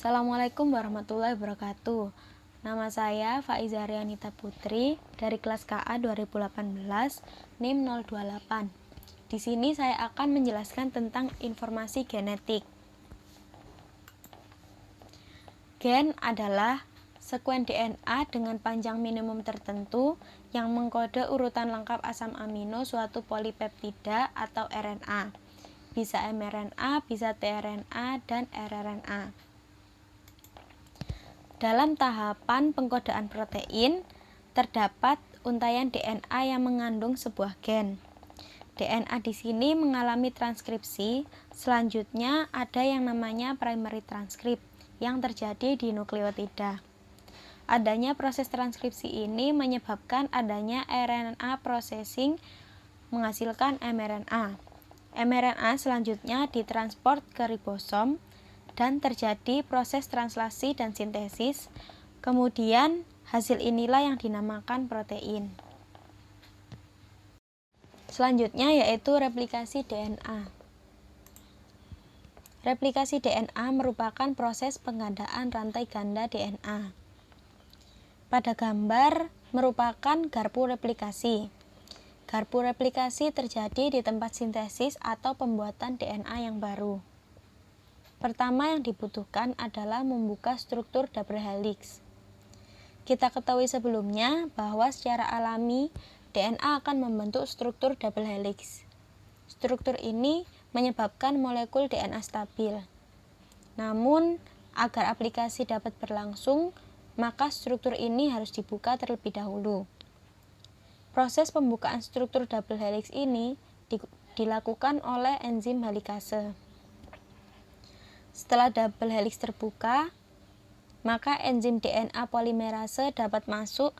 Assalamualaikum warahmatullahi wabarakatuh. Nama saya Faiza Rianita Putri dari kelas KA 2018 NIM 028. Di sini saya akan menjelaskan tentang informasi genetik. Gen adalah sekuen DNA dengan panjang minimum tertentu yang mengkode urutan lengkap asam amino suatu polipeptida atau RNA. Bisa mRNA, bisa tRNA, dan rRNA. Dalam tahapan pengkodaan protein, terdapat untaian DNA yang mengandung sebuah gen. DNA di sini mengalami transkripsi, selanjutnya ada yang namanya primary transcript yang terjadi di nukleotida. Adanya proses transkripsi ini menyebabkan adanya RNA processing menghasilkan mRNA. mRNA selanjutnya ditransport ke ribosom dan terjadi proses translasi dan sintesis. Kemudian hasil inilah yang dinamakan protein. Selanjutnya yaitu replikasi DNA. Replikasi DNA merupakan proses penggandaan rantai ganda DNA. Pada gambar merupakan garpu replikasi. Garpu replikasi terjadi di tempat sintesis atau pembuatan DNA yang baru. Pertama yang dibutuhkan adalah membuka struktur double helix. Kita ketahui sebelumnya bahwa secara alami DNA akan membentuk struktur double helix. Struktur ini menyebabkan molekul DNA stabil. Namun, agar aplikasi dapat berlangsung, maka struktur ini harus dibuka terlebih dahulu. Proses pembukaan struktur double helix ini dilakukan oleh enzim helikase. Setelah double helix terbuka, maka enzim DNA polimerase dapat masuk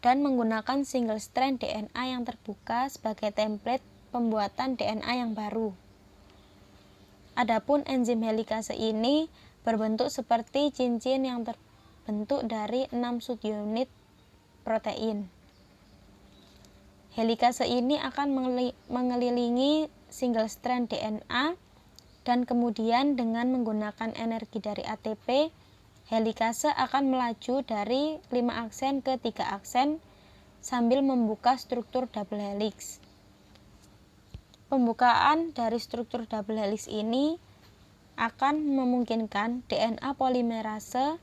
dan menggunakan single strand DNA yang terbuka sebagai template pembuatan DNA yang baru. Adapun enzim helikase ini berbentuk seperti cincin yang terbentuk dari 6 subunit protein. Helikase ini akan mengelilingi single strand DNA dan kemudian dengan menggunakan energi dari ATP, helikase akan melaju dari 5 aksen ke 3 aksen sambil membuka struktur double helix. Pembukaan dari struktur double helix ini akan memungkinkan DNA polimerase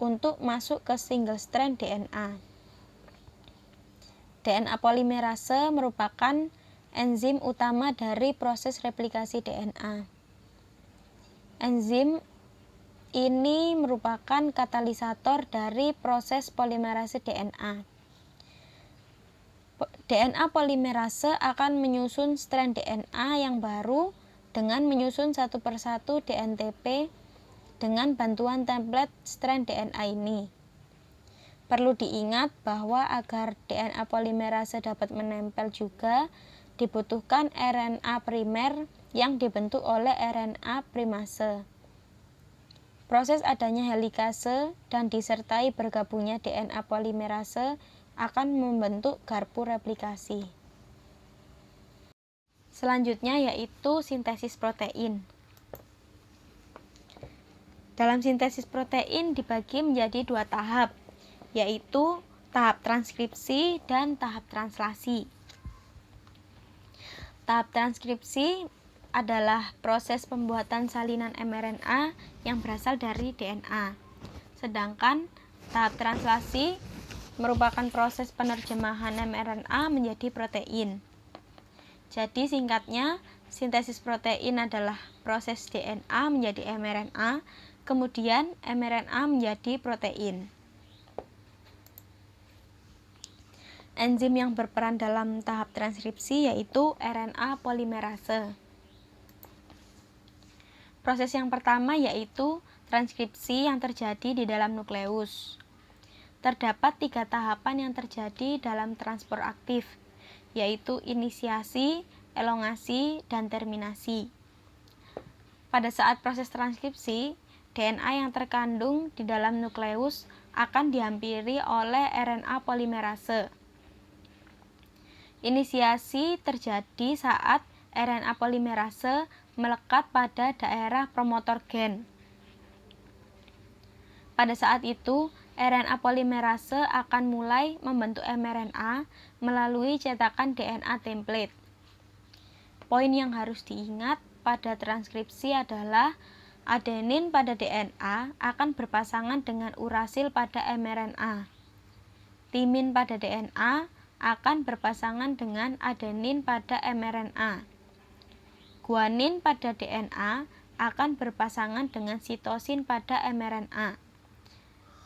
untuk masuk ke single strand DNA. DNA polimerase merupakan enzim utama dari proses replikasi DNA. Enzim ini merupakan katalisator dari proses polimerase DNA. DNA polimerase akan menyusun strand DNA yang baru dengan menyusun satu persatu dNTP dengan bantuan template strand DNA ini. Perlu diingat bahwa agar DNA polimerase dapat menempel juga dibutuhkan RNA primer yang dibentuk oleh RNA primase. Proses adanya helikase dan disertai bergabungnya DNA polimerase akan membentuk garpu replikasi. Selanjutnya yaitu sintesis protein. Dalam sintesis protein dibagi menjadi 2 tahap, yaitu tahap transkripsi dan tahap translasi. Tahap transkripsi adalah proses pembuatan salinan mRNA yang berasal dari DNA. Sedangkan tahap translasi merupakan proses penerjemahan mRNA menjadi protein. Jadi singkatnya, sintesis protein adalah proses DNA menjadi mRNA, kemudian mRNA menjadi protein. Enzim yang berperan dalam tahap transkripsi yaitu RNA polimerase. Proses yang pertama yaitu transkripsi yang terjadi di dalam nukleus. Terdapat 3 tahapan yang terjadi dalam transport aktif, yaitu inisiasi, elongasi, dan terminasi. Pada saat proses transkripsi, DNA yang terkandung di dalam nukleus akan dihampiri oleh RNA polimerase. Inisiasi terjadi saat RNA polimerase melekat pada daerah promotor gen. Pada saat itu, RNA polimerase akan mulai membentuk mRNA melalui cetakan DNA template. Poin yang harus diingat pada transkripsi adalah adenin pada DNA akan berpasangan dengan urasil pada mRNA. Timin pada DNA akan berpasangan dengan adenin pada mRNA. Guanin pada DNA akan berpasangan dengan sitosin pada mRNA.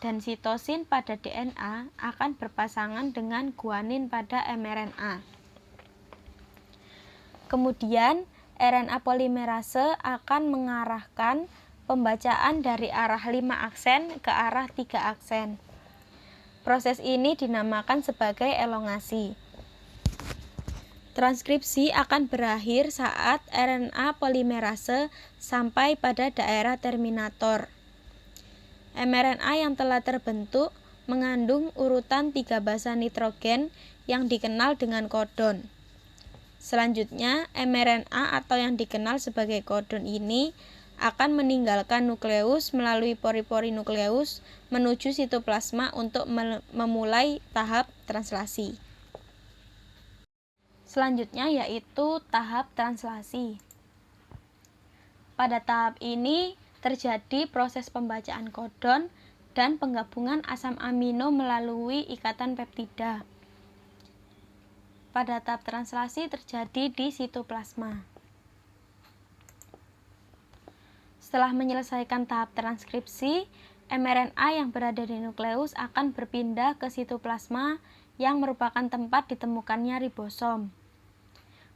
Dan sitosin pada DNA akan berpasangan dengan guanin pada mRNA. Kemudian, RNA polimerase akan mengarahkan pembacaan dari arah 5 aksen ke arah 3 aksen. Proses ini dinamakan sebagai elongasi. Transkripsi akan berakhir saat RNA polimerase sampai pada daerah terminator. mRNA yang telah terbentuk mengandung urutan 3 basa nitrogen yang dikenal dengan kodon. Selanjutnya, mRNA atau yang dikenal sebagai kodon ini akan meninggalkan nukleus melalui pori-pori nukleus menuju sitoplasma untuk memulai tahap translasi. Selanjutnya yaitu tahap translasi. Pada tahap ini terjadi proses pembacaan kodon dan penggabungan asam amino melalui ikatan peptida. Pada tahap translasi terjadi di sitoplasma. Setelah menyelesaikan tahap transkripsi, mRNA yang berada di nukleus akan berpindah ke sitoplasma yang merupakan tempat ditemukannya ribosom.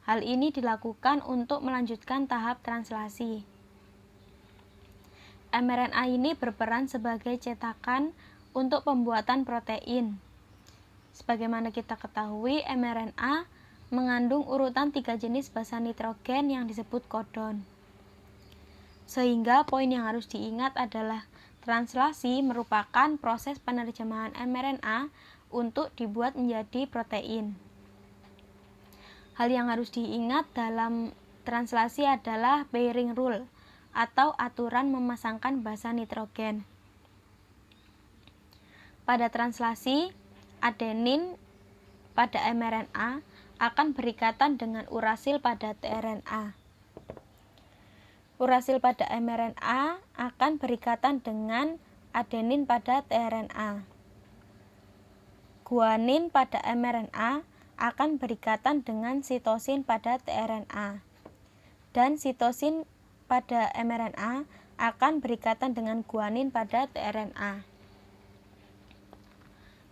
Hal ini dilakukan untuk melanjutkan tahap translasi. mRNA ini berperan sebagai cetakan untuk pembuatan protein. Sebagaimana kita ketahui, mRNA mengandung urutan 3 jenis basa nitrogen yang disebut kodon. Sehingga poin yang harus diingat adalah translasi merupakan proses penerjemahan mRNA untuk dibuat menjadi protein. Hal yang harus diingat dalam translasi adalah pairing rule atau aturan memasangkan basa nitrogen. Pada translasi, adenin pada mRNA akan berikatan dengan urasil pada tRNA. Urasil pada mRNA akan berikatan dengan adenin pada tRNA. Guanin pada mRNA akan berikatan dengan sitosin pada tRNA. Dan sitosin pada mRNA akan berikatan dengan guanin pada tRNA.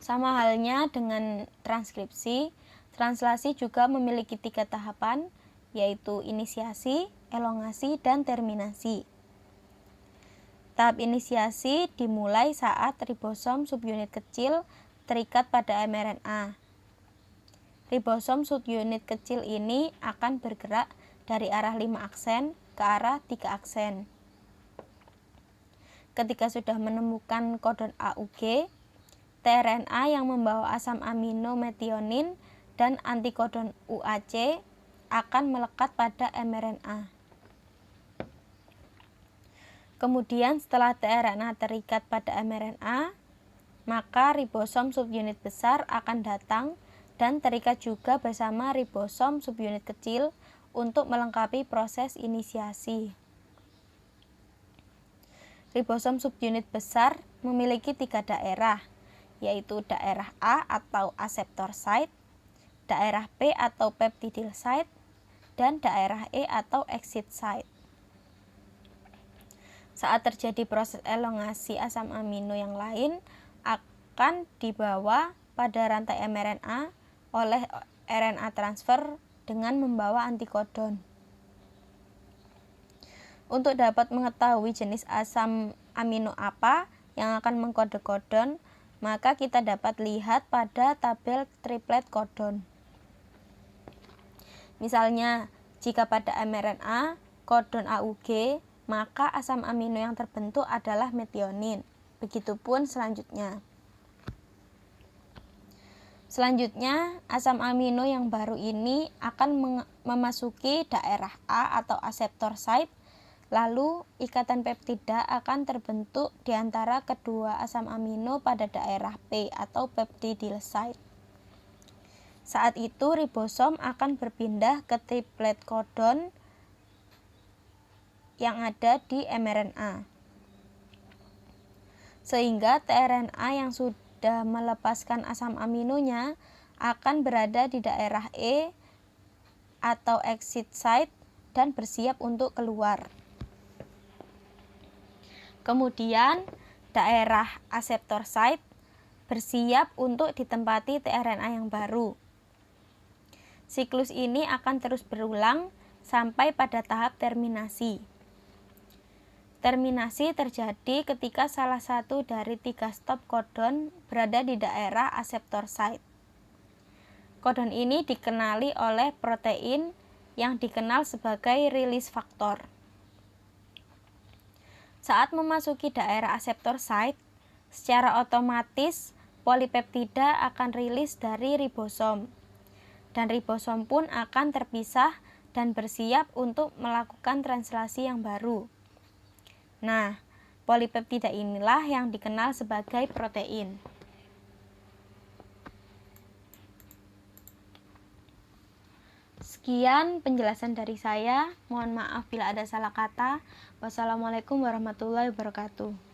Sama halnya dengan transkripsi, translasi juga memiliki 3 tahapan, yaitu inisiasi, elongasi, dan terminasi. Tahap inisiasi dimulai saat ribosom subunit kecil terikat pada mRNA. Ribosom subunit kecil ini akan bergerak dari arah 5 aksen ke arah 3 aksen. Ketika sudah menemukan kodon AUG, tRNA yang membawa asam amino metionin dan antikodon UAC akan melekat pada mRNA. Kemudian setelah tRNA terikat pada mRNA, maka ribosom subunit besar akan datang dan terikat juga bersama ribosom subunit kecil untuk melengkapi proses inisiasi. Ribosom subunit besar memiliki 3 daerah, yaitu daerah A atau aseptor site, daerah P atau peptidyl site, dan daerah E atau exit site. Saat terjadi proses elongasi asam amino yang lain akan dibawa pada rantai mRNA oleh RNA transfer dengan membawa antikodon. Untuk dapat mengetahui jenis asam amino apa yang akan mengkode kodon, maka kita dapat lihat pada tabel triplet kodon. Misalnya, jika pada mRNA kodon AUG, maka asam amino yang terbentuk adalah metionin. Begitupun selanjutnya. Selanjutnya, asam amino yang baru ini akan memasuki daerah A atau aseptor site Lalu, ikatan peptida akan terbentuk di antara kedua asam amino pada daerah P atau peptidyl site. Saat itu, ribosom akan berpindah ke triplet kodon yang ada di mRNA. Sehingga tRNA yang sudah melepaskan asam aminonya akan berada di daerah E atau exit site dan bersiap untuk keluar. Kemudian, daerah aseptor site bersiap untuk ditempati tRNA yang baru. Siklus ini akan terus berulang sampai pada tahap terminasi. Terminasi terjadi ketika salah satu dari 3 stop kodon berada di daerah aseptor site. Kodon ini dikenali oleh protein yang dikenal sebagai release factor. Saat memasuki daerah aseptor site, secara otomatis polipeptida akan rilis dari ribosom, dan ribosom pun akan terpisah dan bersiap untuk melakukan translasi yang baru. Nah, polipeptida inilah yang dikenal sebagai protein. Sekian penjelasan dari saya. Mohon maaf bila ada salah kata. Wassalamualaikum warahmatullahi wabarakatuh.